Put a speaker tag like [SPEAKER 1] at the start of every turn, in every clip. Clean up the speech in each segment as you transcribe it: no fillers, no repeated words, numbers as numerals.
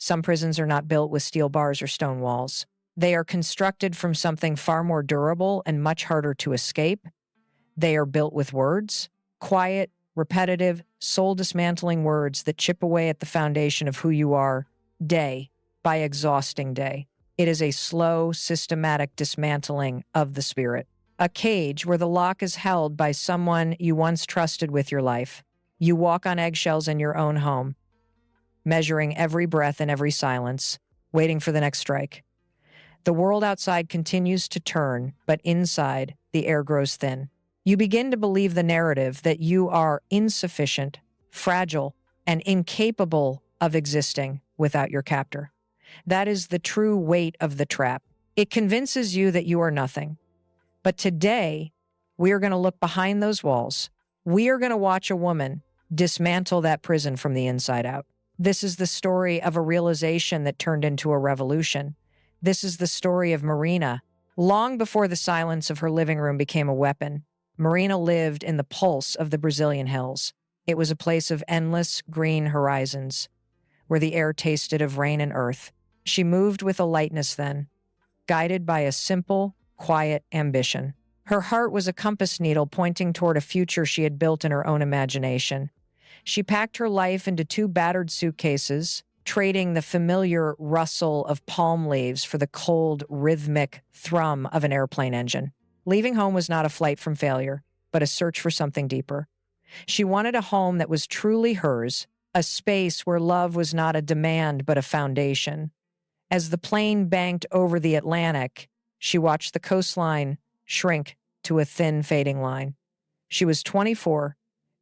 [SPEAKER 1] Some prisons are not built with steel bars or stone walls. They are constructed from something far more durable and much harder to escape. They are built with words, quiet, repetitive, soul-dismantling words that chip away at the foundation of who you are day by exhausting day. It is a slow, systematic dismantling of the spirit. A cage where the lock is held by someone you once trusted with your life. You walk on eggshells in your own home, measuring every breath and every silence, waiting for the next strike. The world outside continues to turn, but inside, the air grows thin. You begin to believe the narrative that you are insufficient, fragile, and incapable of existing without your captor. That is the true weight of the trap. It convinces you that you are nothing. But today, we are going to look behind those walls. We are going to watch a woman dismantle that prison from the inside out. This is the story of a realization that turned into a revolution. This is the story of Marina. Long before the silence of her living room became a weapon, Marina lived in the pulse of the Brazilian hills. It was a place of endless green horizons, where the air tasted of rain and earth. She moved with a lightness then, guided by a simple, quiet ambition. Her heart was a compass needle pointing toward a future she had built in her own imagination. She packed her life into 2 battered suitcases, trading the familiar rustle of palm leaves for the cold, rhythmic thrum of an airplane engine. Leaving home was not a flight from failure, but a search for something deeper. She wanted a home that was truly hers, a space where love was not a demand but a foundation. As the plane banked over the Atlantic, she watched the coastline shrink to a thin, fading line. She was 24,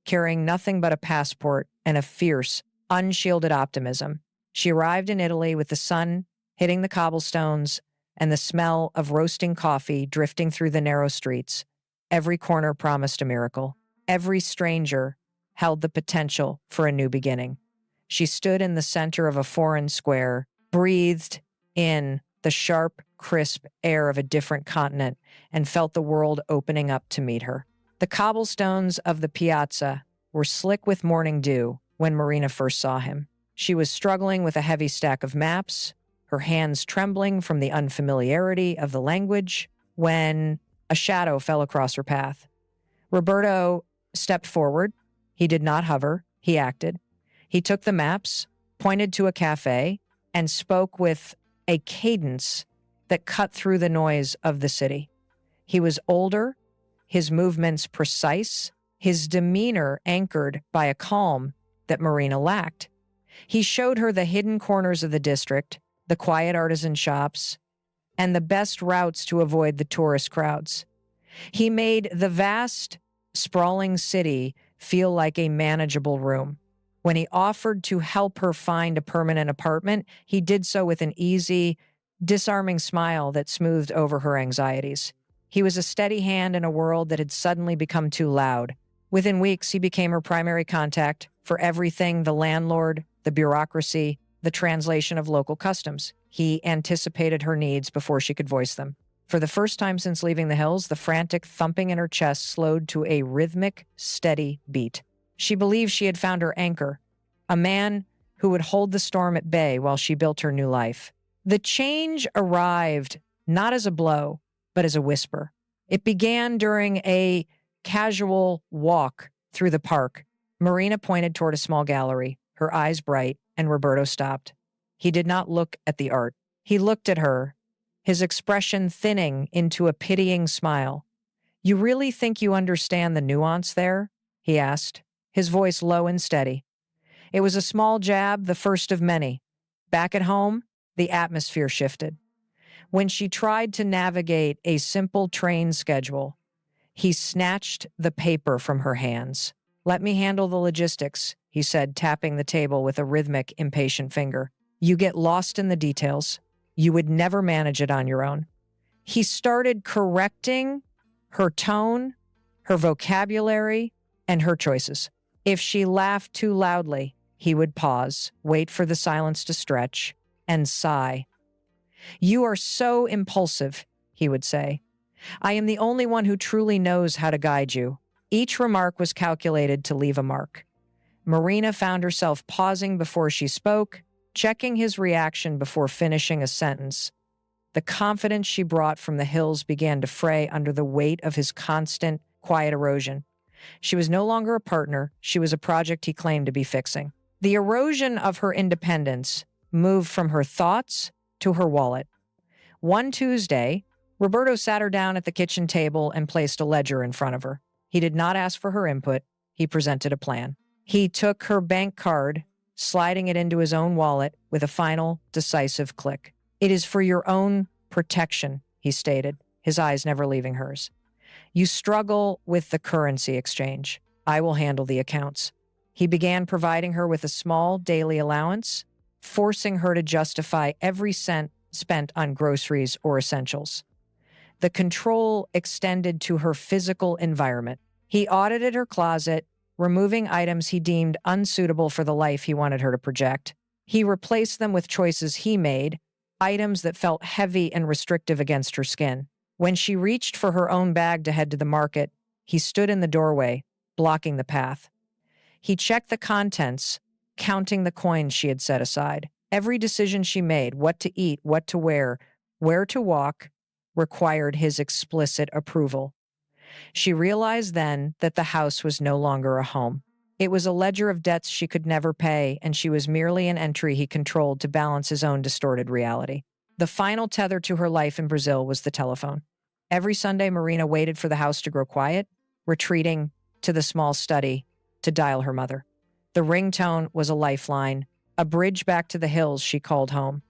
[SPEAKER 1] carrying nothing but a passport and a fierce, unshielded optimism. She arrived in Italy with the sun hitting the cobblestones and the smell of roasting coffee drifting through the narrow streets. Every corner promised a miracle. Every stranger held the potential for a new beginning. She stood in the center of a foreign square, breathed in the sharp, crisp air of a different continent, and felt the world opening up to meet her. The cobblestones of the piazza were slick with morning dew when Marina first saw him. She was struggling with a heavy stack of maps, her hands trembling from the unfamiliarity of the language, when a shadow fell across her path. Roberto stepped forward. He did not hover. He acted. He took the maps, pointed to a cafe, and spoke with a cadence that cut through the noise of the city. He was older, his movements precise, his demeanor anchored by a calm that Marina lacked. He showed her the hidden corners of the district, the quiet artisan shops, and the best routes to avoid the tourist crowds. He made the vast, sprawling city feel like a manageable room. When he offered to help her find a permanent apartment, he did so with an easy, disarming smile that smoothed over her anxieties. He was a steady hand in a world that had suddenly become too loud. Within weeks, he became her primary contact for everything: the landlord, the bureaucracy, the translation of local customs. He anticipated her needs before she could voice them. For the first time since leaving the hills, the frantic thumping in her chest slowed to a rhythmic, steady beat. She believed she had found her anchor, a man who would hold the storm at bay while she built her new life. The change arrived not as a blow, but as a whisper. It began during a casual walk through the park. Marina pointed toward a small gallery, her eyes bright, and Roberto stopped. He did not look at the art. He looked at her, his expression thinning into a pitying smile. "You really think you understand the nuance there?" he asked, his voice low and steady. It was a small jab, the first of many. Back at home, the atmosphere shifted. When she tried to navigate a simple train schedule, he snatched the paper from her hands. "Let me handle the logistics," he said, tapping the table with a rhythmic, impatient finger. "You get lost in the details. You would never manage it on your own." He started correcting her tone, her vocabulary, and her choices. If she laughed too loudly, he would pause, wait for the silence to stretch, and sigh. "You are so impulsive," he would say. "I am the only one who truly knows how to guide you." Each remark was calculated to leave a mark. Marina found herself pausing before she spoke, checking his reaction before finishing a sentence. The confidence she brought from the hills began to fray under the weight of his constant, quiet erosion. She was no longer a partner, she was a project he claimed to be fixing. The erosion of her independence moved from her thoughts to her wallet. One Tuesday, Roberto sat her down at the kitchen table and placed a ledger in front of her. He did not ask for her input, he presented a plan. He took her bank card, sliding it into his own wallet with a final, decisive click. "It is for your own protection," he stated, his eyes never leaving hers. "You struggle with the currency exchange. I will handle the accounts." He began providing her with a small daily allowance, forcing her to justify every cent spent on groceries or essentials. The control extended to her physical environment. He audited her closet, removing items he deemed unsuitable for the life he wanted her to project. He replaced them with choices he made, items that felt heavy and restrictive against her skin. When she reached for her own bag to head to the market, he stood in the doorway, blocking the path. He checked the contents, counting the coins she had set aside. Every decision she made, what to eat, what to wear, where to walk, required his explicit approval. She realized then that the house was no longer a home. It was a ledger of debts she could never pay, and she was merely an entry he controlled to balance his own distorted reality. The final tether to her life in Brazil was the telephone. Every Sunday, Marina waited for the house to grow quiet, retreating to the small study to dial her mother. The ringtone was a lifeline, a bridge back to the hills she called home.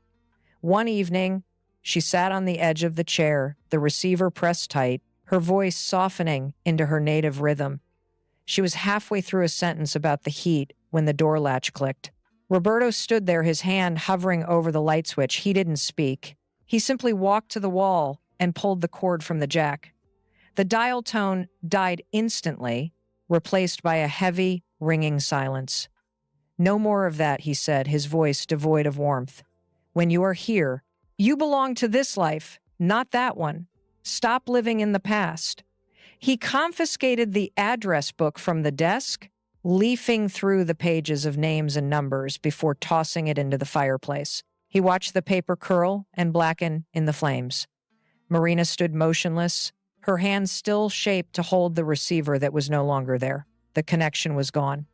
[SPEAKER 1] One evening, she sat on the edge of the chair, the receiver pressed tight, her voice softening into her native rhythm. She was halfway through a sentence about the heat when the door latch clicked. Roberto stood there, his hand hovering over the light switch. He didn't speak. He simply walked to the wall and pulled the cord from the jack. The dial tone died instantly, replaced by a heavy, ringing silence. "No more of that," he said, his voice devoid of warmth. "When you are here, you belong to this life, not that one. Stop living in the past." He confiscated the address book from the desk, leafing through the pages of names and numbers before tossing it into the fireplace. He watched the paper curl and blacken in the flames. Marina stood motionless, her hands still shaped to hold the receiver that was no longer there. The connection was gone.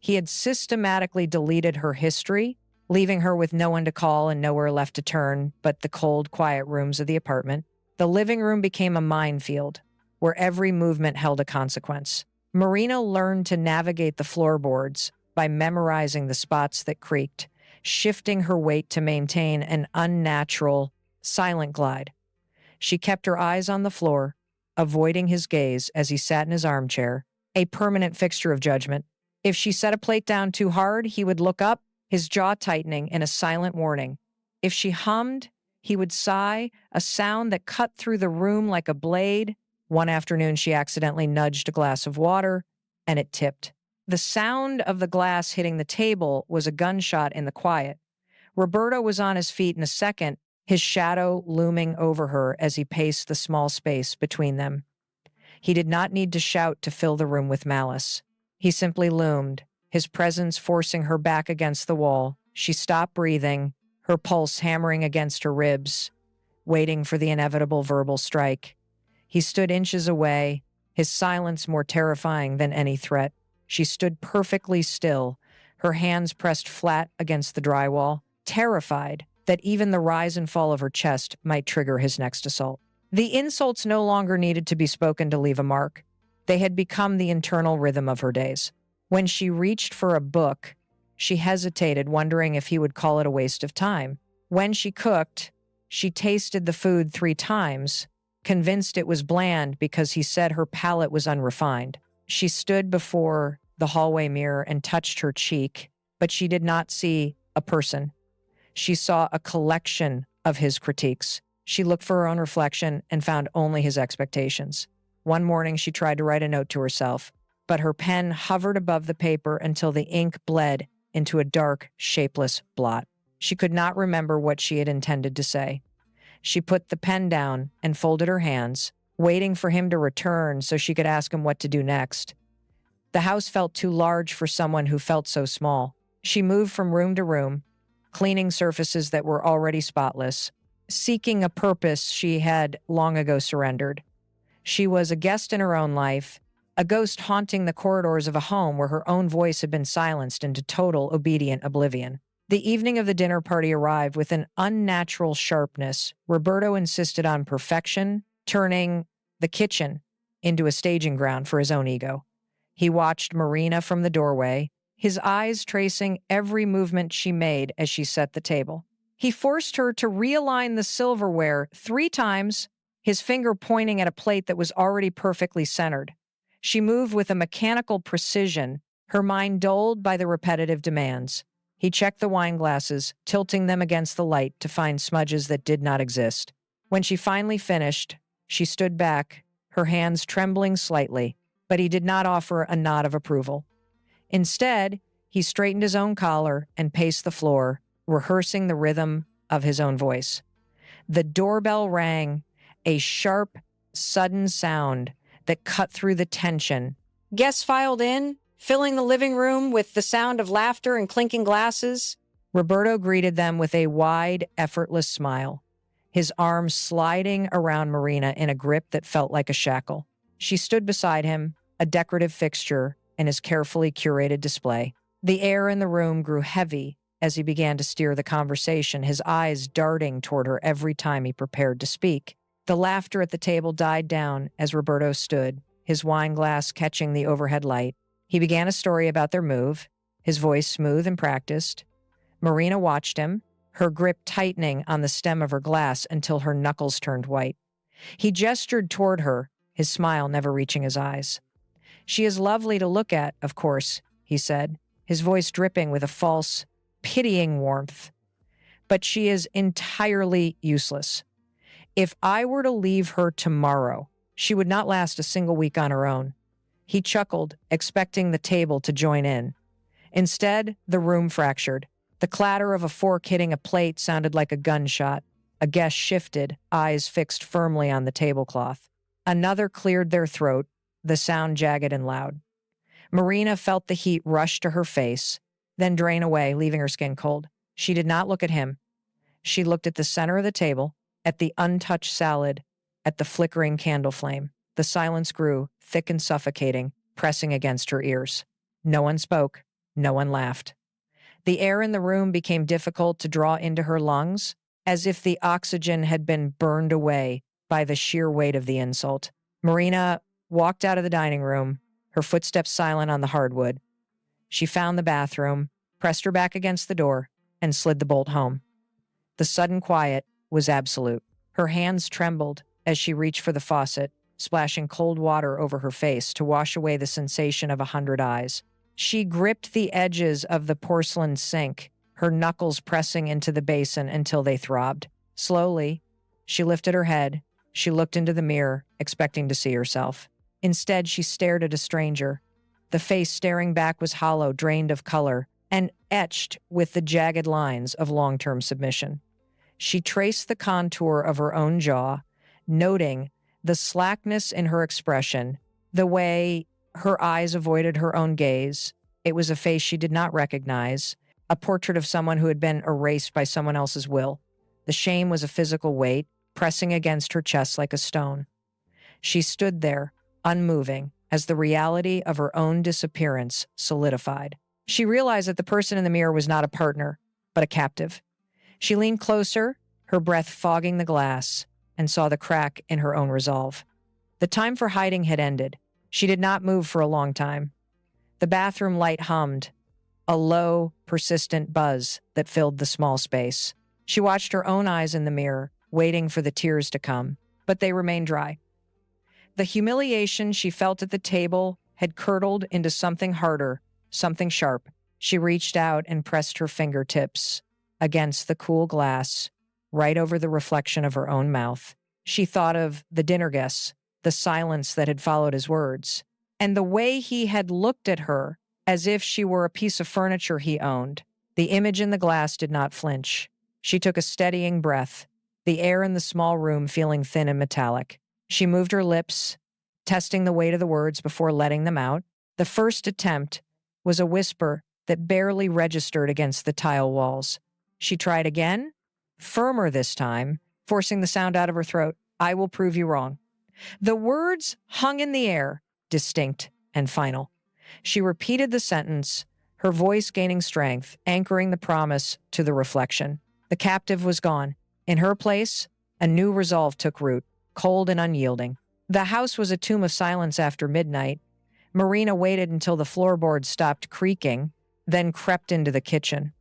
[SPEAKER 1] He had systematically deleted her history, leaving her with no one to call and nowhere left to turn but the cold, quiet rooms of the apartment. The living room became a minefield, where every movement held a consequence. Marina learned to navigate the floorboards by memorizing the spots that creaked, shifting her weight to maintain an unnatural, silent glide. She kept her eyes on the floor, avoiding his gaze as he sat in his armchair, a permanent fixture of judgment. If she set a plate down too hard, he would look up, his jaw tightening in a silent warning. If she hummed, he would sigh, a sound that cut through the room like a blade. One afternoon, she accidentally nudged a glass of water, and it tipped. The sound of the glass hitting the table was a gunshot in the quiet. Roberto was on his feet in a second, his shadow looming over her as he paced the small space between them. He did not need to shout to fill the room with malice. He simply loomed, his presence forcing her back against the wall. She stopped breathing, her pulse hammering against her ribs, waiting for the inevitable verbal strike. He stood inches away, his silence more terrifying than any threat. She stood perfectly still, her hands pressed flat against the drywall, terrified that even the rise and fall of her chest might trigger his next assault. The insults no longer needed to be spoken to leave a mark. They had become the internal rhythm of her days. When she reached for a book, she hesitated, wondering if he would call it a waste of time. When she cooked, she tasted the food 3 times, convinced it was bland because he said her palate was unrefined. She stood before the hallway mirror and touched her cheek, but she did not see a person. She saw a collection of his critiques. She looked for her own reflection and found only his expectations. One morning, she tried to write a note to herself, but her pen hovered above the paper until the ink bled into a dark, shapeless blot. She could not remember what she had intended to say. She put the pen down and folded her hands, waiting for him to return so she could ask him what to do next. The house felt too large for someone who felt so small. She moved from room to room, cleaning surfaces that were already spotless, seeking a purpose she had long ago surrendered. She was a guest in her own life, a ghost haunting the corridors of a home where her own voice had been silenced into total obedient oblivion. The evening of the dinner party arrived with an unnatural sharpness. Roberto insisted on perfection, turning the kitchen into a staging ground for his own ego. He watched Marina from the doorway, his eyes tracing every movement she made as she set the table. He forced her to realign the silverware 3 times, his finger pointing at a plate that was already perfectly centered. She moved with a mechanical precision, her mind dulled by the repetitive demands. He checked the wine glasses, tilting them against the light to find smudges that did not exist. When she finally finished, she stood back, her hands trembling slightly, but he did not offer a nod of approval. Instead, he straightened his own collar and paced the floor, rehearsing the rhythm of his own voice. The doorbell rang, a sharp, sudden sound that cut through the tension. Guests filed in, filling the living room with the sound of laughter and clinking glasses. Roberto greeted them with a wide, effortless smile, his arms sliding around Marina in a grip that felt like a shackle. She stood beside him, a decorative fixture in his carefully curated display. The air in the room grew heavy as he began to steer the conversation, his eyes darting toward her every time he prepared to speak. The laughter at the table died down as Roberto stood, his wine glass catching the overhead light. He began a story about their move, his voice smooth and practiced. Marina watched him, her grip tightening on the stem of her glass until her knuckles turned white. He gestured toward her, his smile never reaching his eyes. "She is lovely to look at, of course," he said, his voice dripping with a false, pitying warmth. "But she is entirely useless. If I were to leave her tomorrow, she would not last a single week on her own." He chuckled, expecting the table to join in. Instead, the room fractured. The clatter of a fork hitting a plate sounded like a gunshot. A guest shifted, eyes fixed firmly on the tablecloth. Another cleared their throat, the sound jagged and loud. Marina felt the heat rush to her face, then drain away, leaving her skin cold. She did not look at him. She looked at the center of the table, at the untouched salad, at the flickering candle flame. The silence grew, thick and suffocating, pressing against her ears. No one spoke. No one laughed. The air in the room became difficult to draw into her lungs, as if the oxygen had been burned away by the sheer weight of the insult. Marina walked out of the dining room, her footsteps silent on the hardwood. She found the bathroom, pressed her back against the door, and slid the bolt home. The sudden quiet was absolute. Her hands trembled as she reached for the faucet, splashing cold water over her face to wash away the sensation of 100 eyes. She gripped the edges of the porcelain sink, her knuckles pressing into the basin until they throbbed. Slowly, she lifted her head. She looked into the mirror, expecting to see herself. Instead, she stared at a stranger. The face staring back was hollow, drained of color, and etched with the jagged lines of long-term submission. She traced the contour of her own jaw, noting the slackness in her expression, the way her eyes avoided her own gaze. It was a face she did not recognize, a portrait of someone who had been erased by someone else's will. The shame was a physical weight, pressing against her chest like a stone. She stood there, unmoving, as the reality of her own disappearance solidified. She realized that the person in the mirror was not a partner, but a captive. She leaned closer, her breath fogging the glass, and saw the crack in her own resolve. The time for hiding had ended. She did not move for a long time. The bathroom light hummed, a low, persistent buzz that filled the small space. She watched her own eyes in the mirror, waiting for the tears to come, but they remained dry. The humiliation she felt at the table had curdled into something harder, something sharp. She reached out and pressed her fingertips against the cool glass, right over the reflection of her own mouth. She thought of the dinner guests, the silence that had followed his words, and the way he had looked at her as if she were a piece of furniture he owned. The image in the glass did not flinch. She took a steadying breath, the air in the small room feeling thin and metallic. She moved her lips, testing the weight of the words before letting them out. The first attempt was a whisper that barely registered against the tile walls. She tried again, firmer this time, forcing the sound out of her throat. I will prove you wrong. The words hung in the air, distinct and final. She repeated the sentence, her voice gaining strength, anchoring the promise to the reflection. The captive was gone. In her place, a new resolve took root, cold and unyielding. The house was a tomb of silence after midnight. Marina waited until the floorboards stopped creaking, then crept into the kitchen.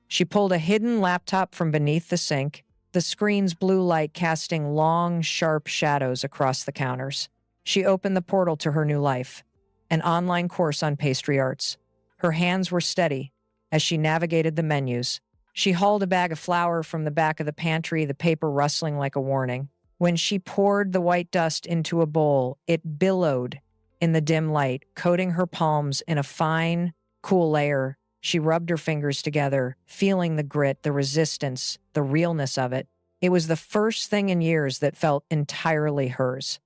[SPEAKER 1] She pulled a hidden laptop from beneath the sink, the screen's blue light casting long, sharp shadows across the counters. She opened the portal to her new life, an online course on pastry arts. Her hands were steady as she navigated the menus. She hauled a bag of flour from the back of the pantry, the paper rustling like a warning. When she poured the white dust into a bowl, it billowed in the dim light, coating her palms in a fine, cool layer. She rubbed her fingers together, feeling the grit, the resistance, the realness of it. It was the first thing in years that felt entirely hers.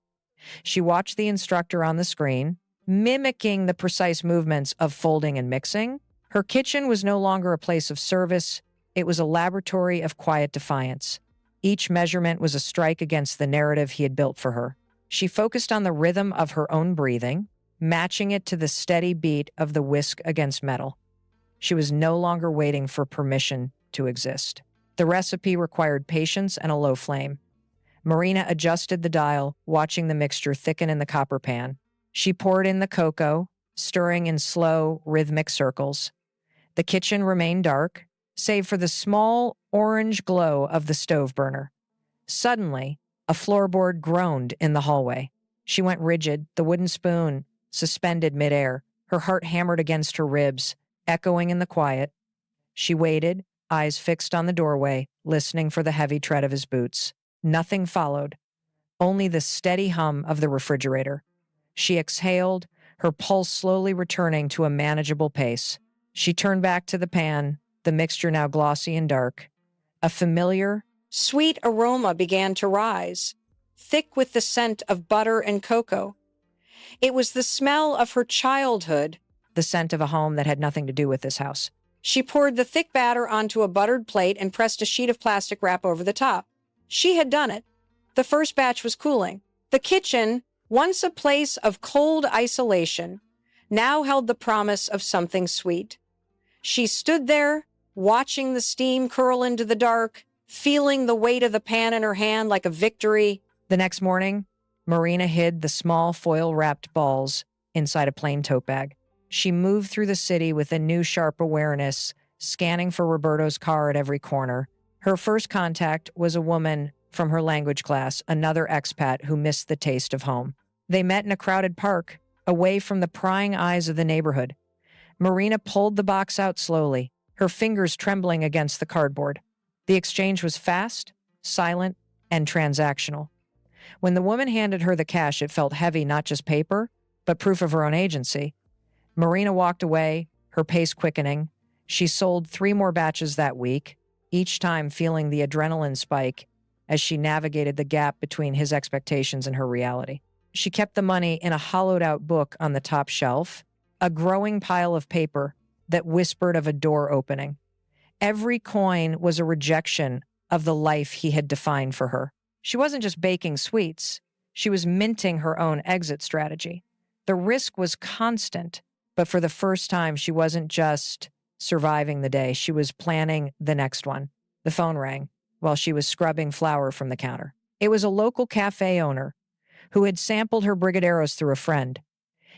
[SPEAKER 1] She watched the instructor on the screen, mimicking the precise movements of folding and mixing. Her kitchen was no longer a place of service. It was a laboratory of quiet defiance. Each measurement was a strike against the narrative he had built for her. She focused on the rhythm of her own breathing, matching it to the steady beat of the whisk against metal. She was no longer waiting for permission to exist. The recipe required patience and a low flame. Marina adjusted the dial, watching the mixture thicken in the copper pan. She poured in the cocoa, stirring in slow, rhythmic circles. The kitchen remained dark, save for the small orange glow of the stove burner. Suddenly, a floorboard groaned in the hallway. She went rigid, the wooden spoon suspended midair. Her heart hammered against her ribs, echoing in the quiet. She waited, eyes fixed on the doorway, listening for the heavy tread of his boots. Nothing followed, only the steady hum of the refrigerator. She exhaled, her pulse slowly returning to a manageable pace. She turned back to the pan, the mixture now glossy and dark. A familiar, sweet aroma began to rise, thick with the scent of butter and cocoa. It was the smell of her childhood, the scent of a home that had nothing to do with this house. She poured the thick batter onto a buttered plate and pressed a sheet of plastic wrap over the top. She had done it. The first batch was cooling. The kitchen, once a place of cold isolation, now held the promise of something sweet. She stood there, watching the steam curl into the dark, feeling the weight of the pan in her hand like a victory. The next morning, Marina hid the small foil-wrapped balls inside a plain tote bag. She moved through the city with a new sharp awareness, scanning for Roberto's car at every corner. Her first contact was a woman from her language class, another expat who missed the taste of home. They met in a crowded park, away from the prying eyes of the neighborhood. Marina pulled the box out slowly, her fingers trembling against the cardboard. The exchange was fast, silent, and transactional. When the woman handed her the cash, it felt heavy, not just paper, but proof of her own agency. Marina walked away, her pace quickening. She sold 3 more batches that week, each time feeling the adrenaline spike as she navigated the gap between his expectations and her reality. She kept the money in a hollowed-out book on the top shelf, a growing pile of paper that whispered of a door opening. Every coin was a rejection of the life he had defined for her. She wasn't just baking sweets. She was minting her own exit strategy. The risk was constant, but for the first time, she wasn't just surviving the day. She was planning the next one. The phone rang while she was scrubbing flour from the counter. It was a local cafe owner who had sampled her brigadeiros through a friend.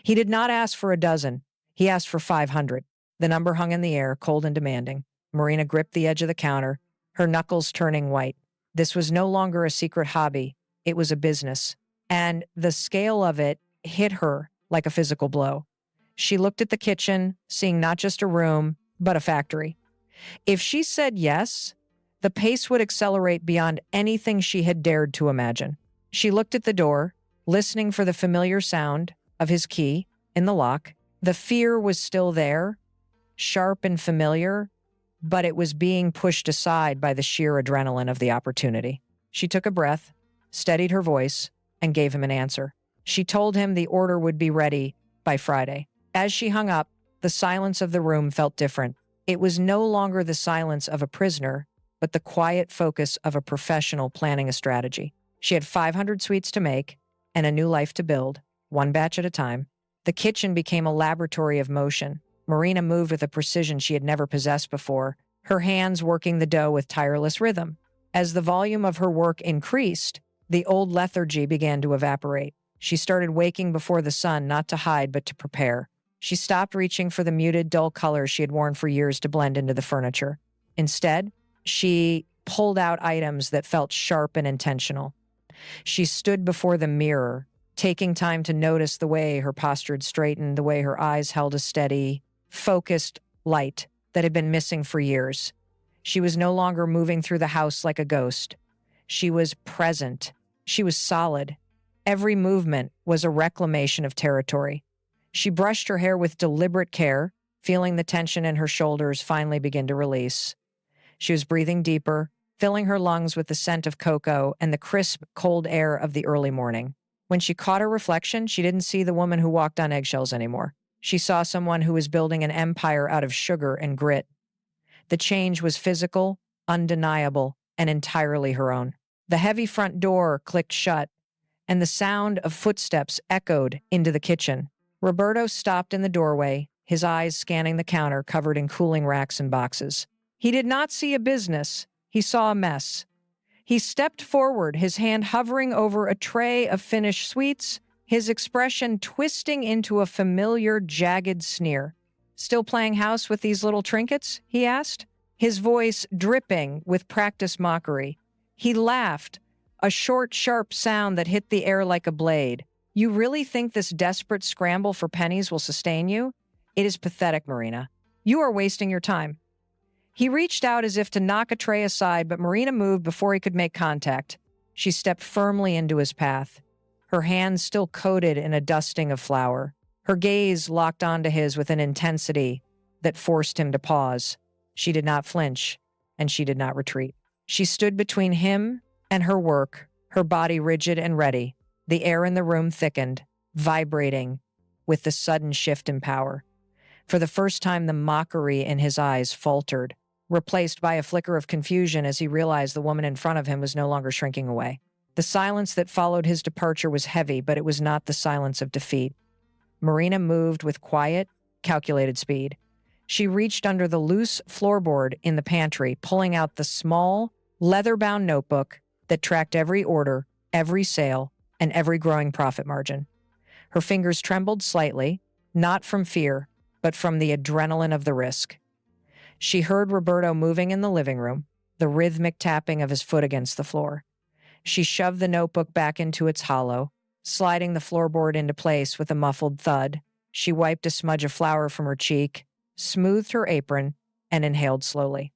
[SPEAKER 1] He did not ask for a dozen. He asked for 500. The number hung in the air, cold and demanding. Marina gripped the edge of the counter, her knuckles turning white. This was no longer a secret hobby. It was a business. And the scale of it hit her like a physical blow. She looked at the kitchen, seeing not just a room, but a factory. If she said yes, the pace would accelerate beyond anything she had dared to imagine. She looked at the door, listening for the familiar sound of his key in the lock. The fear was still there, sharp and familiar, but it was being pushed aside by the sheer adrenaline of the opportunity. She took a breath, steadied her voice, and gave him an answer. She told him the order would be ready by Friday. As she hung up, the silence of the room felt different. It was no longer the silence of a prisoner, but the quiet focus of a professional planning a strategy. She had 500 sweets to make and a new life to build, one batch at a time. The kitchen became a laboratory of motion. Marina moved with a precision she had never possessed before, her hands working the dough with tireless rhythm. As the volume of her work increased, the old lethargy began to evaporate. She started waking before the sun, not to hide, but to prepare. She stopped reaching for the muted, dull colors she had worn for years to blend into the furniture. Instead, she pulled out items that felt sharp and intentional. She stood before the mirror, taking time to notice the way her posture had straightened, the way her eyes held a steady, focused light that had been missing for years. She was no longer moving through the house like a ghost. She was present. She was solid. Every movement was a reclamation of territory. She brushed her hair with deliberate care, feeling the tension in her shoulders finally begin to release. She was breathing deeper, filling her lungs with the scent of cocoa and the crisp, cold air of the early morning. When she caught her reflection, she didn't see the woman who walked on eggshells anymore. She saw someone who was building an empire out of sugar and grit. The change was physical, undeniable, and entirely her own. The heavy front door clicked shut, and the sound of footsteps echoed into the kitchen. Roberto stopped in the doorway, his eyes scanning the counter covered in cooling racks and boxes. He did not see a business. He saw a mess. He stepped forward, his hand hovering over a tray of finished sweets, his expression twisting into a familiar, jagged sneer. "Still playing house with these little trinkets?" he asked, his voice dripping with practiced mockery. He laughed, a short, sharp sound that hit the air like a blade. "You really think this desperate scramble for pennies will sustain you? It is pathetic, Marina. You are wasting your time." He reached out as if to knock a tray aside, but Marina moved before he could make contact. She stepped firmly into his path, her hands still coated in a dusting of flour. Her gaze locked onto his with an intensity that forced him to pause. She did not flinch, and she did not retreat. She stood between him and her work, her body rigid and ready. The air in the room thickened, vibrating with the sudden shift in power. For the first time, the mockery in his eyes faltered, replaced by a flicker of confusion as he realized the woman in front of him was no longer shrinking away. The silence that followed his departure was heavy, but it was not the silence of defeat. Marina moved with quiet, calculated speed. She reached under the loose floorboard in the pantry, pulling out the small, leather-bound notebook that tracked every order, every sale, and every growing profit margin. Her fingers trembled slightly, not from fear, but from the adrenaline of the risk. She heard Roberto moving in the living room, the rhythmic tapping of his foot against the floor. She shoved the notebook back into its hollow, sliding the floorboard into place with a muffled thud. She wiped a smudge of flour from her cheek, smoothed her apron, and inhaled slowly.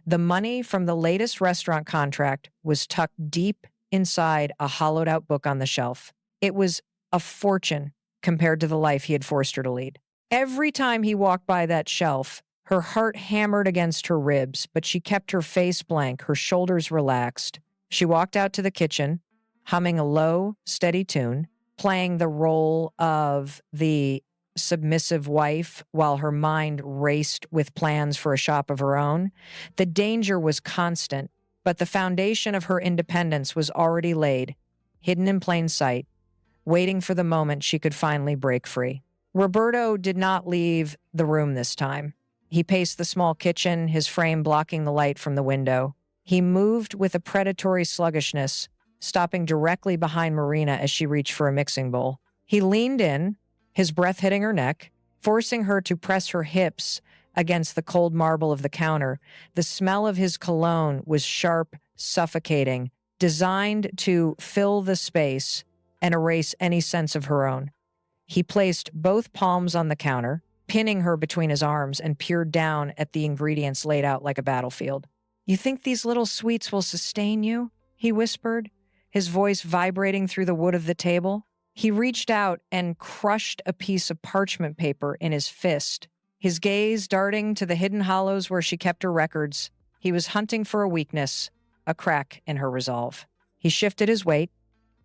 [SPEAKER 1] The money from the latest restaurant contract was tucked deep inside a hollowed-out book on the shelf. It was a fortune compared to the life he had forced her to lead. Every time he walked by that shelf, her heart hammered against her ribs, but she kept her face blank, her shoulders relaxed. She walked out to the kitchen, humming a low, steady tune, playing the role of the submissive wife while her mind raced with plans for a shop of her own. The danger was constant, but the foundation of her independence was already laid, hidden in plain sight, waiting for the moment she could finally break free. Roberto did not leave the room this time. He paced the small kitchen, his frame blocking the light from the window. He moved with a predatory sluggishness, stopping directly behind Marina as she reached for a mixing bowl. He leaned in, his breath hitting her neck, forcing her to press her hips against the cold marble of the counter. The smell of his cologne was sharp, suffocating, designed to fill the space and erase any sense of her own. He placed both palms on the counter, pinning her between his arms, and peered down at the ingredients laid out like a battlefield. "You think these little sweets will sustain you?" he whispered, his voice vibrating through the wood of the table. He reached out and crushed a piece of parchment paper in his fist, his gaze darting to the hidden hollows where she kept her records. He was hunting for a weakness, a crack in her resolve. He shifted his weight,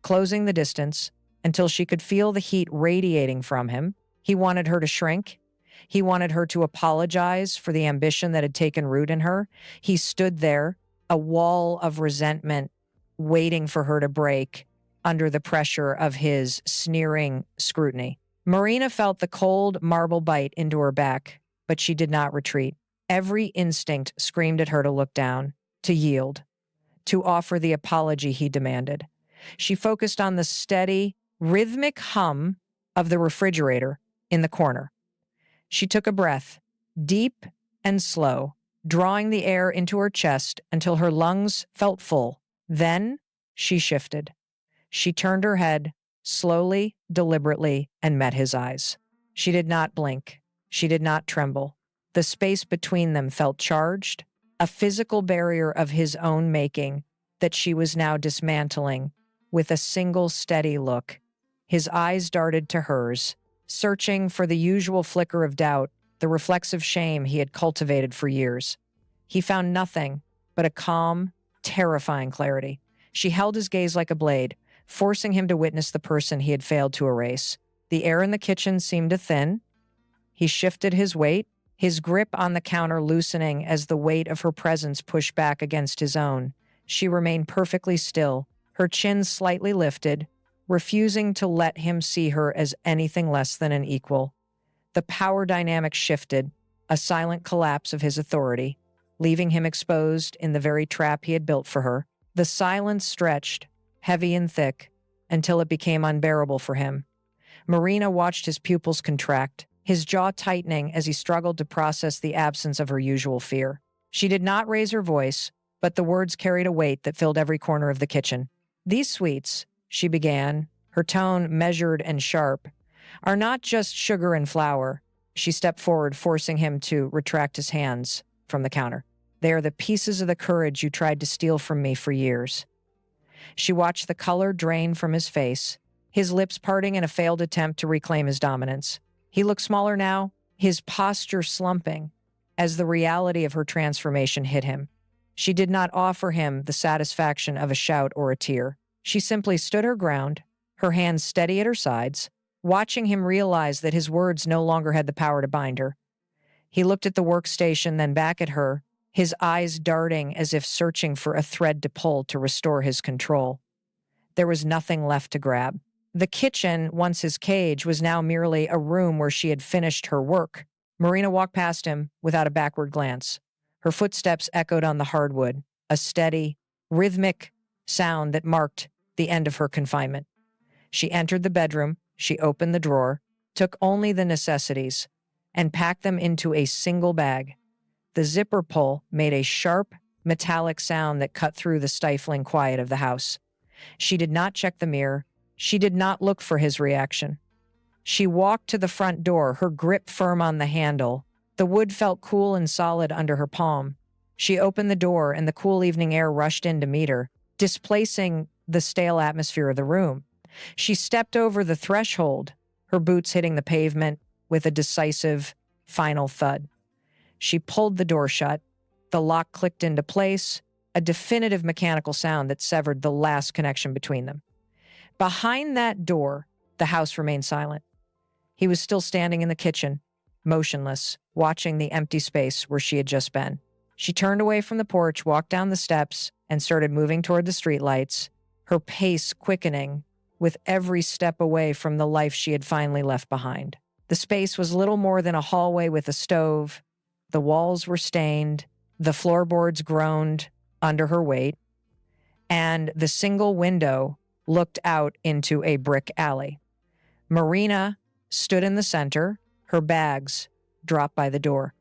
[SPEAKER 1] closing the distance, until she could feel the heat radiating from him. He wanted her to shrink. He wanted her to apologize for the ambition that had taken root in her. He stood there, a wall of resentment waiting for her to break under the pressure of his sneering scrutiny. Marina felt the cold marble bite into her back, but she did not retreat. Every instinct screamed at her to look down, to yield, to offer the apology he demanded. She focused on the steady, rhythmic hum of the refrigerator in the corner. She took a breath, deep and slow, drawing the air into her chest until her lungs felt full. Then she shifted. She turned her head, slowly, deliberately, and met his eyes. She did not blink. She did not tremble. The space between them felt charged, a physical barrier of his own making that she was now dismantling with a single steady look. His eyes darted to hers, searching for the usual flicker of doubt, the reflexive shame he had cultivated for years. He found nothing but a calm, terrifying clarity. She held his gaze like a blade, forcing him to witness the person he had failed to erase. The air in the kitchen seemed to thin. He shifted his weight, his grip on the counter loosening as the weight of her presence pushed back against his own. She remained perfectly still, her chin slightly lifted, refusing to let him see her as anything less than an equal. The power dynamic shifted, a silent collapse of his authority, leaving him exposed in the very trap he had built for her. The silence stretched, heavy and thick, until it became unbearable for him. Marina watched his pupils contract, his jaw tightening as he struggled to process the absence of her usual fear. She did not raise her voice, but the words carried a weight that filled every corner of the kitchen. "These sweets," she began, her tone measured and sharp, "are not just sugar and flour." She stepped forward, forcing him to retract his hands from the counter. "They are the pieces of the courage you tried to steal from me for years." She watched the color drain from his face, his lips parting in a failed attempt to reclaim his dominance. He looked smaller now, his posture slumping, as the reality of her transformation hit him. She did not offer him the satisfaction of a shout or a tear. She simply stood her ground, her hands steady at her sides, watching him realize that his words no longer had the power to bind her. He looked at the workstation, then back at her, his eyes darting as if searching for a thread to pull to restore his control. There was nothing left to grab. The kitchen, once his cage, was now merely a room where she had finished her work. Marina walked past him without a backward glance. Her footsteps echoed on the hardwood, a steady, rhythmic sound that marked the end of her confinement. She entered the bedroom, she opened the drawer, took only the necessities, and packed them into a single bag. The zipper pull made a sharp, metallic sound that cut through the stifling quiet of the house. She did not check the mirror. She did not look for his reaction. She walked to the front door, her grip firm on the handle. The wood felt cool and solid under her palm. She opened the door, and the cool evening air rushed in to meet her, displacing the stale atmosphere of the room. She stepped over the threshold, her boots hitting the pavement with a decisive, final thud. She pulled the door shut. The lock clicked into place, a definitive mechanical sound that severed the last connection between them. Behind that door, the house remained silent. He was still standing in the kitchen, motionless, watching the empty space where she had just been. She turned away from the porch, walked down the steps, and started moving toward the streetlights, her pace quickening with every step away from the life she had finally left behind. The space was little more than a hallway with a stove. The walls were stained, the floorboards groaned under her weight, and the single window looked out into a brick alley. Marina stood in the center, her bags dropped by the door.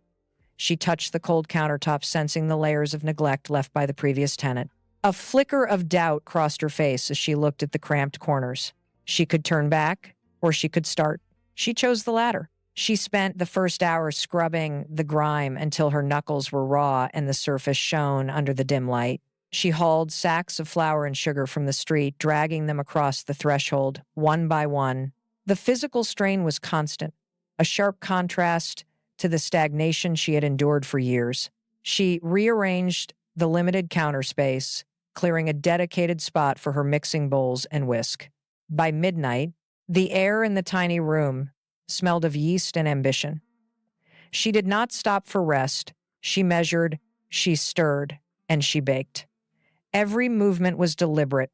[SPEAKER 1] She touched the cold countertop, sensing the layers of neglect left by the previous tenant. A flicker of doubt crossed her face as she looked at the cramped corners. She could turn back, or she could start. She chose the latter. She spent the first hour scrubbing the grime until her knuckles were raw and the surface shone under the dim light. She hauled sacks of flour and sugar from the street, dragging them across the threshold, one by one. The physical strain was constant, a sharp contrast to the stagnation she had endured for years. She rearranged the limited counter space, clearing a dedicated spot for her mixing bowls and whisk. By midnight, the air in the tiny room smelled of yeast and ambition. She did not stop for rest. She measured, she stirred, and she baked. Every movement was deliberate,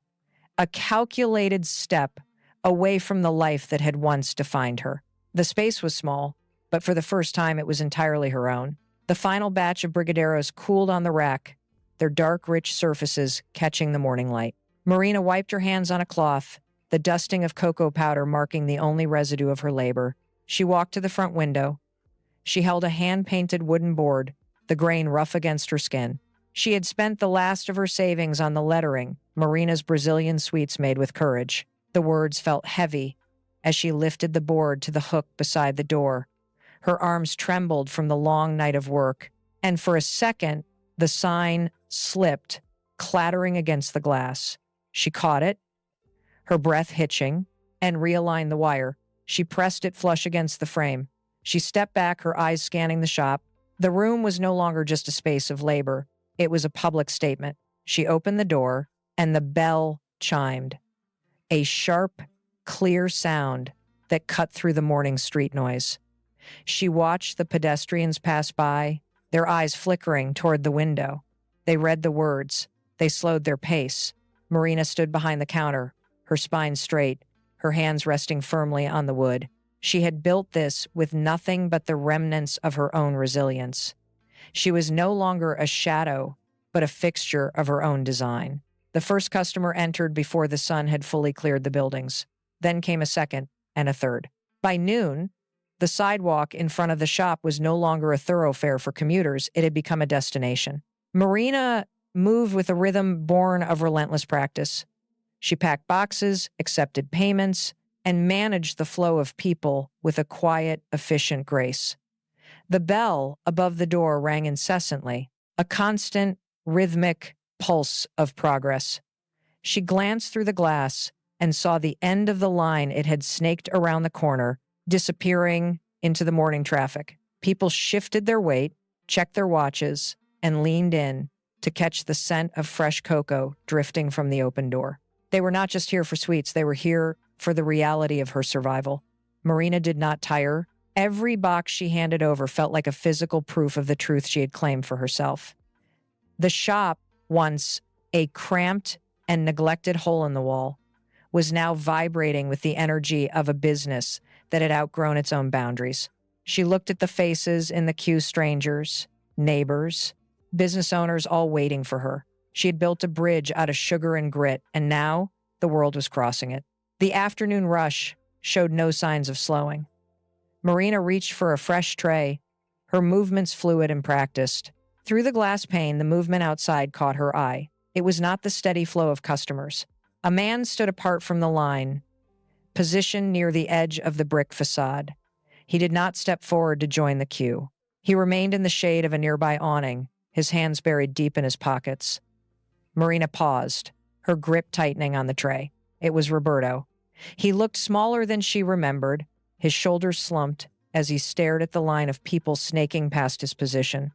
[SPEAKER 1] a calculated step away from the life that had once defined her. The space was small, but for the first time it was entirely her own. The final batch of brigadeiros cooled on the rack, their dark, rich surfaces catching the morning light. Marina wiped her hands on a cloth, the dusting of cocoa powder marking the only residue of her labor. She walked to the front window. She held a hand-painted wooden board, the grain rough against her skin. She had spent the last of her savings on the lettering, Marina's Brazilian sweets made with courage. The words felt heavy as she lifted the board to the hook beside the door. Her arms trembled from the long night of work, and for a second, the sign slipped, clattering against the glass. She caught it, her breath hitching, and realigned the wire. She pressed it flush against the frame. She stepped back, her eyes scanning the shop. The room was no longer just a space of labor. It was a public statement. She opened the door, and the bell chimed. A sharp, clear sound that cut through the morning street noise. She watched the pedestrians pass by, their eyes flickering toward the window. They read the words. They slowed their pace. Marina stood behind the counter, her spine straight, her hands resting firmly on the wood. She had built this with nothing but the remnants of her own resilience. She was no longer a shadow, but a fixture of her own design. The first customer entered before the sun had fully cleared the buildings. Then came a second and a third. By noon, the sidewalk in front of the shop was no longer a thoroughfare for commuters. It had become a destination. Marina moved with a rhythm born of relentless practice. She packed boxes, accepted payments, and managed the flow of people with a quiet, efficient grace. The bell above the door rang incessantly, a constant, rhythmic pulse of progress. She glanced through the glass and saw the end of the line it had snaked around the corner, disappearing into the morning traffic. People shifted their weight, checked their watches, and leaned in to catch the scent of fresh cocoa drifting from the open door. They were not just here for sweets, they were here for the reality of her survival. Marina did not tire. Every box she handed over felt like a physical proof of the truth she had claimed for herself. The shop, once a cramped and neglected hole in the wall, was now vibrating with the energy of a business that had outgrown its own boundaries. She looked at the faces in the queue, strangers, neighbors, business owners all waiting for her. She had built a bridge out of sugar and grit, and now the world was crossing it. The afternoon rush showed no signs of slowing. Marina reached for a fresh tray, her movements fluid and practiced. Through the glass pane, the movement outside caught her eye. It was not the steady flow of customers. A man stood apart from the line, positioned near the edge of the brick facade. He did not step forward to join the queue. He remained in the shade of a nearby awning, his hands buried deep in his pockets. Marina paused, her grip tightening on the tray. It was Roberto. He looked smaller than she remembered, his shoulders slumped as he stared at the line of people snaking past his position.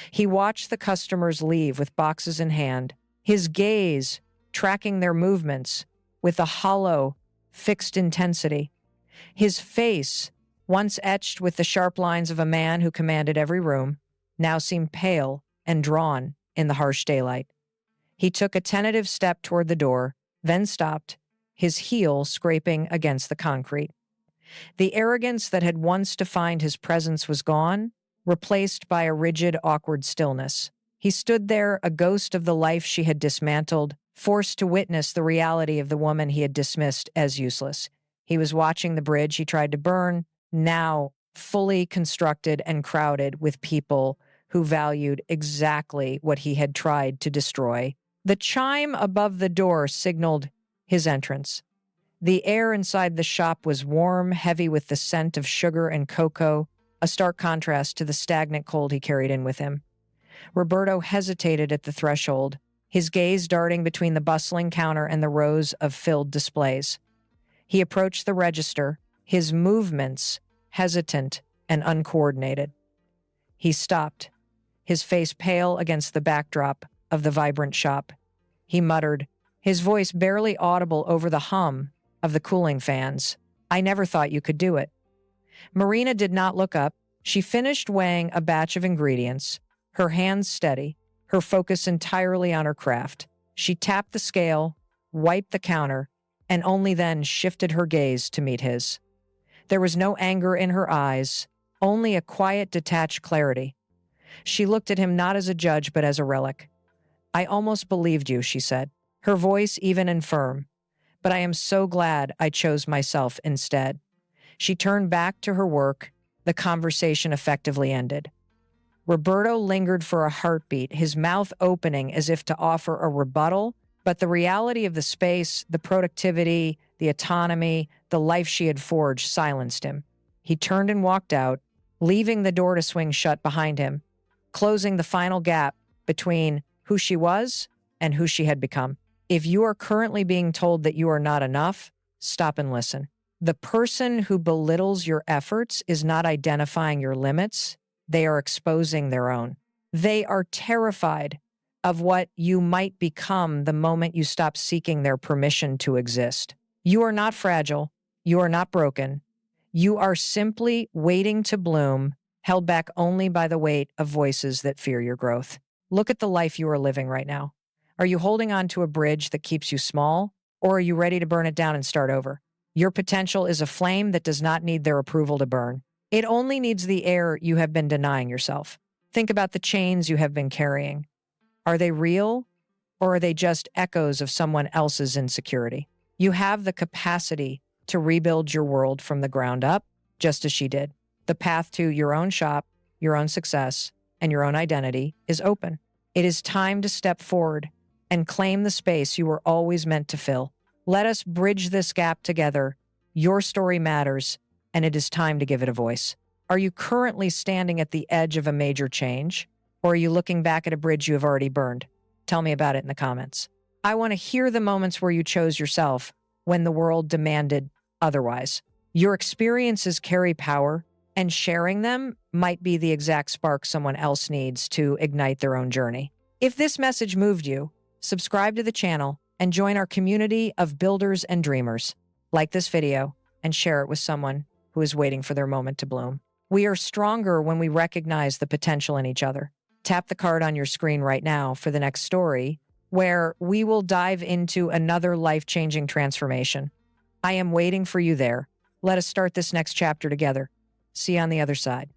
[SPEAKER 1] He watched the customers leave with boxes in hand, his gaze tracking their movements with a hollow, fixed intensity. His face, once etched with the sharp lines of a man who commanded every room, now seemed pale and drawn in the harsh daylight. He took a tentative step toward the door, then stopped, his heel scraping against the concrete. The arrogance that had once defined his presence was gone, replaced by a rigid, awkward stillness. He stood there, a ghost of the life she had dismantled, forced to witness the reality of the woman he had dismissed as useless. He was watching the bridge he tried to burn, now fully constructed and crowded with people who valued exactly what he had tried to destroy. The chime above the door signaled his entrance. The air inside the shop was warm, heavy with the scent of sugar and cocoa, a stark contrast to the stagnant cold he carried in with him. Roberto hesitated at the threshold, his gaze darting between the bustling counter and the rows of filled displays. He approached the register, his movements hesitant and uncoordinated. He stopped, his face pale against the backdrop of the vibrant shop. He muttered, his voice barely audible over the hum of the cooling fans, "I never thought you could do it." Marina did not look up. She finished weighing a batch of ingredients, her hands steady, her focus entirely on her craft. She tapped the scale, wiped the counter, and only then shifted her gaze to meet his. There was no anger in her eyes, only a quiet, detached clarity. She looked at him not as a judge but as a relic. "I almost believed you," she said, her voice even and firm. "But I am so glad I chose myself instead." She turned back to her work. The conversation effectively ended. Roberto lingered for a heartbeat, his mouth opening as if to offer a rebuttal, but the reality of the space, the productivity, the autonomy, the life she had forged silenced him. He turned and walked out, leaving the door to swing shut behind him, closing the final gap between who she was and who she had become. If you are currently being told that you are not enough, stop and listen. The person who belittles your efforts is not identifying your limits. They are exposing their own. They are terrified of what you might become the moment you stop seeking their permission to exist. You are not fragile. You are not broken. You are simply waiting to bloom, held back only by the weight of voices that fear your growth. Look at the life you are living right now. Are you holding on to a bridge that keeps you small, or are you ready to burn it down and start over? Your potential is a flame that does not need their approval to burn. It only needs the air you have been denying yourself. Think about the chains you have been carrying. Are they real, or are they just echoes of someone else's insecurity? You have the capacity to rebuild your world from the ground up, just as she did. The path to your own shop, your own success, and your own identity is open. It is time to step forward and claim the space you were always meant to fill. Let us bridge this gap together. Your story matters, and it is time to give it a voice. Are you currently standing at the edge of a major change, or are you looking back at a bridge you have already burned? Tell me about it in the comments. I want to hear the moments where you chose yourself when the world demanded otherwise. Your experiences carry power, and sharing them might be the exact spark someone else needs to ignite their own journey. If this message moved you, subscribe to the channel and join our community of builders and dreamers. Like this video and share it with someone who is waiting for their moment to bloom. We are stronger when we recognize the potential in each other. Tap the card on your screen right now for the next story, where we will dive into another life-changing transformation. I am waiting for you there. Let us start this next chapter together. See you on the other side.